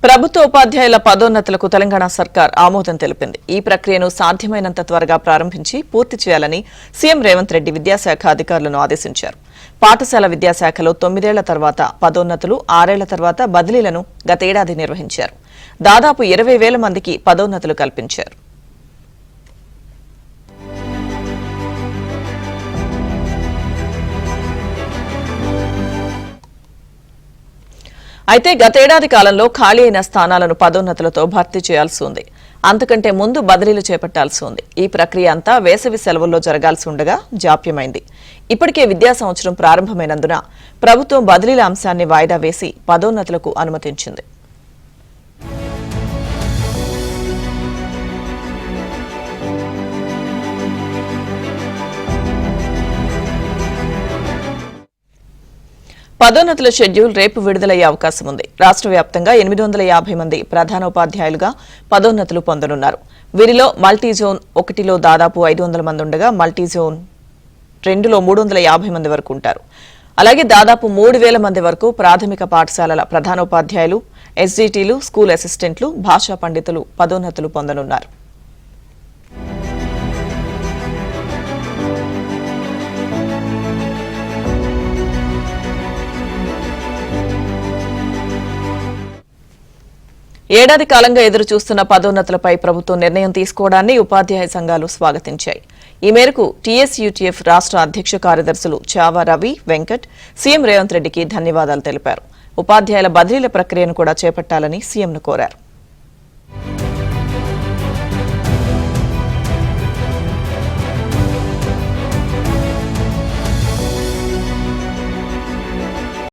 ప్రభుత్వ ఉపాధ్యాయుల పదోన్నతులకు తెలంగాణ సర్కార్ ఆమోదం తెలిపింది. ఈ ప్రక్రియను సాధ్యమైనంత త్వరగా ప్రారంభించి పూర్తి చేయాలని సీఎం రేవంత్ రెడ్డి విద్యాశాఖ అధికారులను ఆదేశించారు. పాఠశాల విద్యాశాఖలో 9 ఏళ్ల తర్వాత పదోన్నతులు, 6 ఏళ్ల తర్వాత బదిలీలను గతేడాది నిర్వహించారు. దాదాపు 20,000 మందికి పదోన్నతులు కల్పించారు. అయితే గతేడాది కాలంలో ఖాళీ అయిన స్థానాలను పదోన్నతులతో భర్తీ చేయాల్సి ఉంది. అంతకంటే ముందు బదిలీలు చేపట్టాల్సి ఉంది. ఈ ప్రక్రియ అంతా వేసవి సెలవుల్లో జరగాల్సి ఉండగా జాప్యమైంది. ఇప్పటికే విద్యా సంవత్సరం ప్రారంభమైనందున ప్రభుత్వం బదిలీల అంశాన్ని వాయిదా వేసి పదోన్నతులకు అనుమతించింది. పదోన్నతుల షెడ్యూల్ రేపు విడుదలయ్యే అవకాశం ఉంది. రాష్ట్ర వ్యాప్తంగా 850 మంది ప్రధానోపాధ్యాయులుగా పదోన్నతులు పొందనున్నారు. వీరిలో మల్టీజోన్ 1లో దాదాపు 500 మంది ఉండగా మల్టీజోన్ 2లో 350 మంది వరకు ఉంటారు. అలాగే దాదాపు 3,000 మంది వరకు ప్రాథమిక పాఠశాలల ప్రధానోపాధ్యాయులు, ఎస్జీటీలు, స్కూల్ అసిస్టెంట్లు, భాషా పండితులు పదోన్నతులు పొందనున్నారు. ఏడాది కాలంగా ఎదురు చూస్తున్న పదోన్నతులపై ప్రభుత్వం నిర్ణయం తీసుకోవడాన్ని ఉపాధ్యాయ సంఘాలు స్వాగతించాయి. ఈ మేరకు టీఎస్యూటీఎఫ్ రాష్ట్ర అధ్యక్ష కార్యదర్శులు చావా రవి, వెంకట్ సీఎం రేవంత్ రెడ్డికి ధన్యవాదాలు తెలిపారు. ఉపాధ్యాయుల బదిలీల ప్రక్రియను కూడా చేపట్టాలని సీఎంను కోరారు.